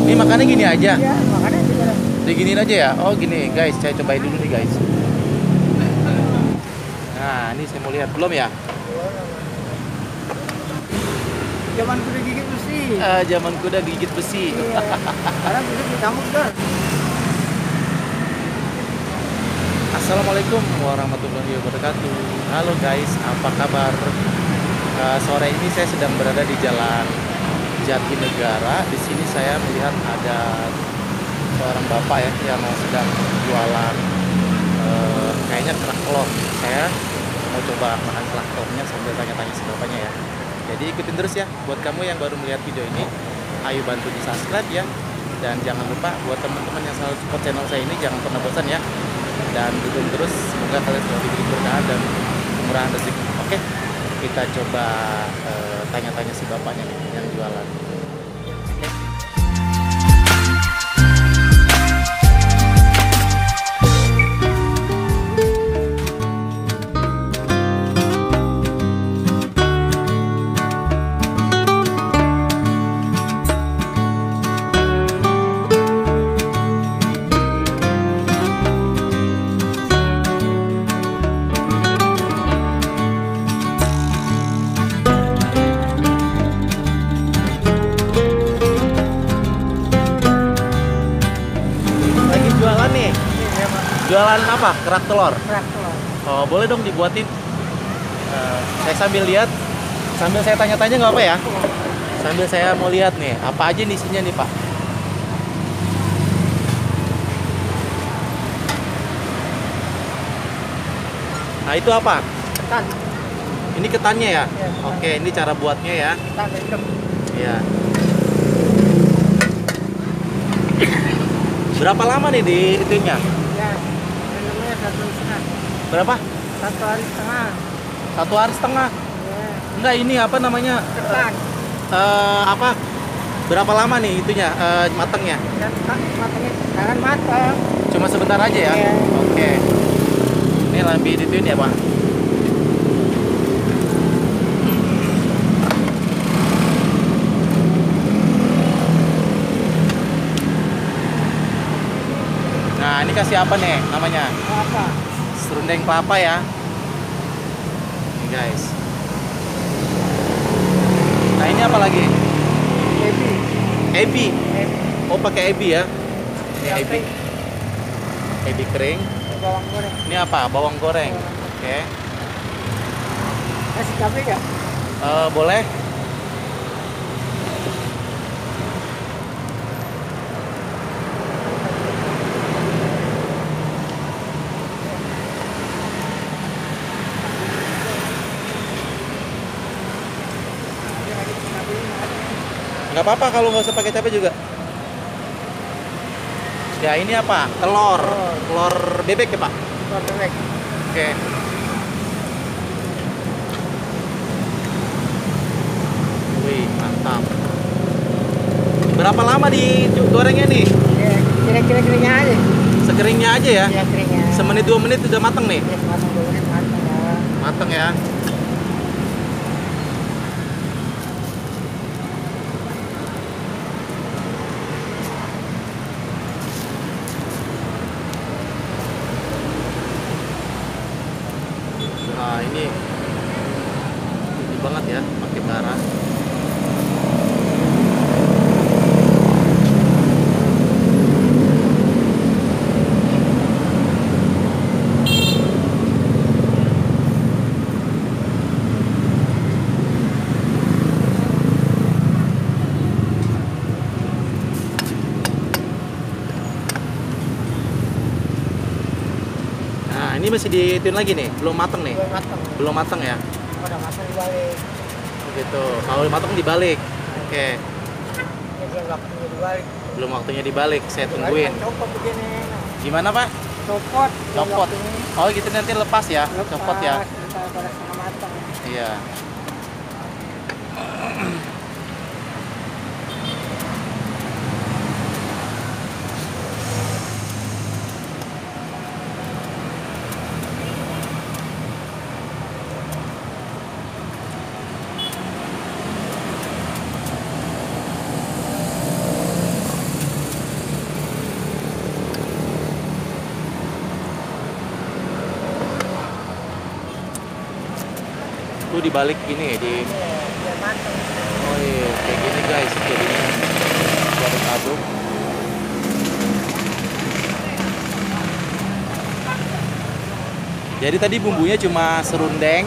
Ini makannya gini aja. Iya, makannya juga. Diginiin aja ya. Oh gini guys, saya cobain dulu nih guys. Nah ini saya mau lihat belum ya. Zaman kuda gigit besi. Zaman kuda gigit besi. Iya. Sekarang bisa dicambuk dah. Assalamualaikum warahmatullahi wabarakatuh. Halo guys, apa kabar? Sore ini saya sedang berada di Jalan Jatinegara. Di sini saya melihat ada seorang bapak ya yang sedang jualan kayaknya kerak telur. Saya mau coba makan kerak telurnya sambil tanya-tanya si bapaknya ya. Jadi ikutin terus ya. Buat kamu yang baru melihat video ini, ayo bantu di subscribe ya. Dan jangan lupa buat teman-teman yang selalu support channel saya ini, jangan pernah bosan ya. Dan dukung terus, semoga kalian selalu diberi berkah dan kemurahan rezeki. Oke, kita coba tanya-tanya si bapaknya nih yang jualan. Jualan nih. Iya, Pak. Jualan apa? Kerak telur. Kerak telur. Oh, boleh dong dibuatin. Saya sambil lihat, sambil saya tanya-tanya nggak apa ya? Sambil saya mau lihat nih, apa aja nih isinya nih Pak? Nah itu apa? Ketan. Ini ketannya ya? Iya, ketan. Oke, ini cara buatnya ya. Ketan hitam. Iya. Berapa lama nih di itunya? Ya. Minumnya 1,5. Berapa? 1,5 hari. 1,5 hari. Ya. Enggak, ini apa namanya? Ketan. Apa? Berapa lama nih itunya matangnya? Dan matangnya jangan matang. Cuma sebentar aja ya? Iya. Oke. Ini lebih dituin ya Pak? Nah ini kasih apa nih namanya? Apa? Serundeng kelapa ya. Nih guys. Nah ini apa lagi? Ebi. Ebi. Ebi. Oh pakai ebi ya? Ini Yang ebi. Ebi kering. bawang goreng. Ini apa? Bawang goreng. Oke. Kasih cabai ya? Boleh. Nggak apa-apa kalau nggak usah pakai cabai juga. Ya ini apa? Telur. Telur bebek ya Pak? Telur bebek. Oke. Wih mantap. Berapa lama digorengnya nih? Ya, kira-kira keringnya aja. Sekeringnya aja ya? Ya, keringnya. Semenit 2 menit udah mateng nih? Ya, matang 2 menit matang ya. Mateng ya. Nah ini banget ya pakai bara. Nah ini masih diituin lagi nih, belum mateng nih? Belum matang. Belum mateng ya? Udah matang dibalik. Begitu. Kalau mateng dibalik. Oke. Ini belum waktunya dibalik. Belum waktunya dibalik, saya tungguin. Copot begini. Gimana Pak? Copot. belum Copot. waktunya. Oh gitu nanti lepas ya? Lepas, Copot ya? Kita pada setengah matang. Iya. dibalik gini ya, Iya, biar matang. oh iya, kayak gini guys, jadinya diaduk-aduk. Jadi tadi bumbunya cuma serundeng,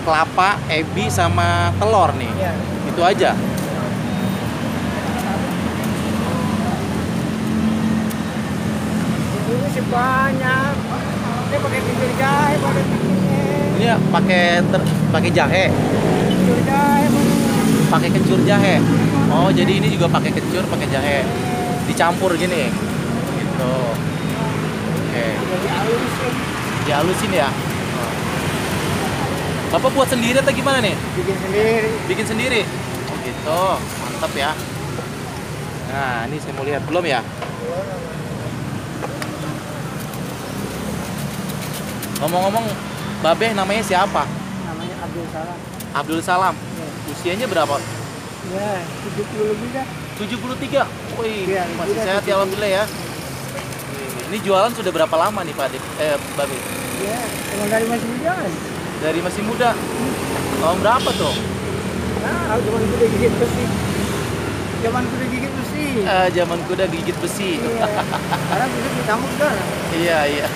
kelapa, ebi, sama telur nih. Iya. Itu aja. Ini sih banyak. Ini pakai bibir jahe, pakai bikinnya. Ini ya pakai jahe, Bibir jahe, pakai kencur jahe. Oh, jadi ini juga pakai kencur, pakai jahe. Dicampur gini. Gitu. Oke. jadi halus. Dihalusin ya. Bapak buat sendiri atau gimana nih? Bikin sendiri. Bikin sendiri. Oh gitu. Mantap ya. Nah, ini saya mau lihat belum ya? Ngomong-ngomong, Babeh namanya siapa? Namanya Abdul Salam. Abdul Salam. Ya. Usianya berapa? Ya, 70 lebih dah. 73. Wih, Iya, masih iya, sehat ya 70. alhamdulillah ya. Wih, ini jualan sudah berapa lama nih Pak Adik? Babeh? Ya, emang dari masih muda kan? Dari masih muda. Tahun berapa tuh? Nah, zaman kuda gigit besi. Zaman kuda gigit besi. Zaman kuda gigit besi. Iya. Sekarang bisa ditambah udah. Iya, iya.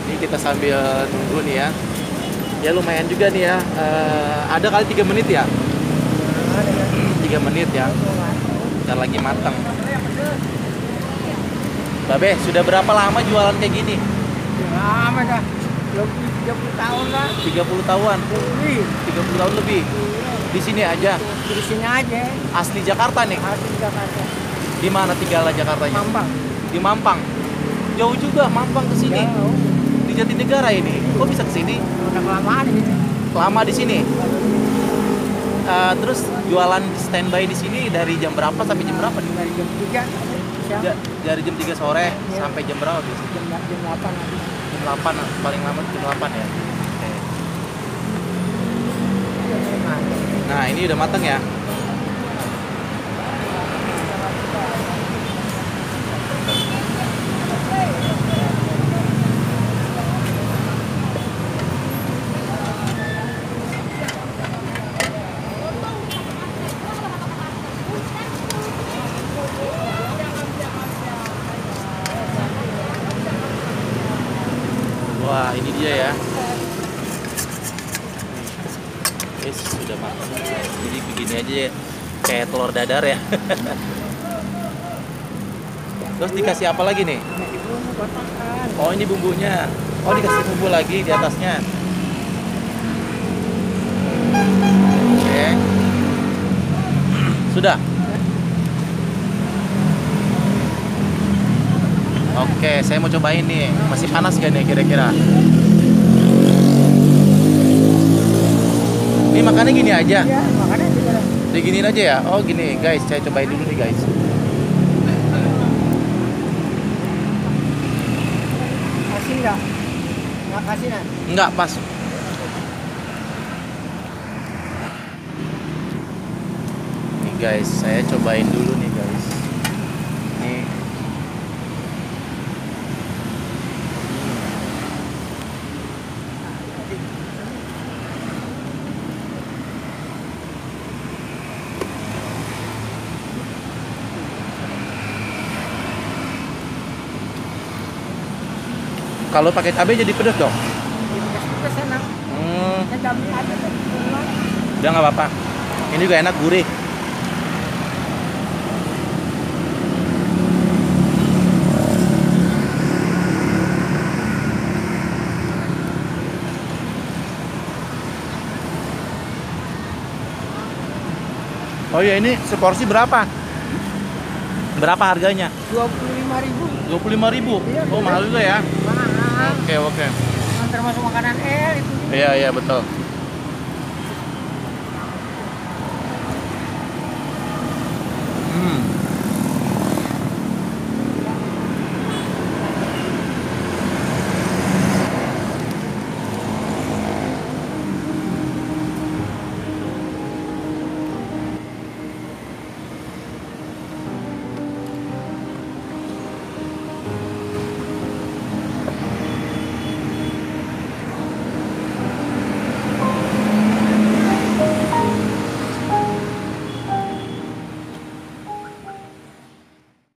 Ini kita sambil nunggu nih ya. Ya lumayan juga nih ya. Ada kali 3 menit ya? 3 menit ya. Bentar lagi matang. Babe, sudah berapa lama jualan kayak gini? Lama dah. Lebih 30 tahun lah. 30 tahun. Lebih. 30 tahun lebih. Iya. Di sini aja. Di sini aja. Asli Jakarta nih. Asli Jakarta. Di mana tinggal Jakartanya? Mampang. Di Mampang. Jauh juga Mampang ke sini. Jauh. Di Jatinegara ini. Kok bisa ke sini? Udah kelamaan ini. Lama di sini. Terus jualan standby di sini dari jam berapa sampai jam berapa nih? Dari jam 3 siang. Dari jam 3 sore Iya. sampai jam berapa biasanya? Jam 8 habis. Jam 8, paling lama jam 8 ya. Oke. Nah, ini udah mateng ya. Wah, ini dia ya. Guys, sudah matang. Jadi begini aja ya. Kayak telur dadar ya. Terus dikasih apa lagi nih? Nasi bumbu kotakan. Oh, ini bumbunya. Oh, dikasih bumbu lagi di atasnya. Oke. Sudah. Oke, saya mau cobain nih. Masih panas gak nih kira-kira? Ini makannya gini aja. Ya, makanya juga. Diginiin aja ya. Oh, gini guys, saya cobain dulu nih guys. Asin enggak? Enggak kasinan. Enggak pas. Nih guys, saya cobain dulu nih guys. Nih. Kalau pakai cabai jadi pedas dong. Bekas-bekas enak. Kan cabai ada tadi. Udah nggak apa-apa. Ini juga enak, gurih. Oh iya, ini seporsi berapa? Berapa harganya? 25.000. 25.000. Iya, Oh, mahal juga ya. Mahal. Oke, oke. Kan termasuk makanan itu. Iya, iya betul.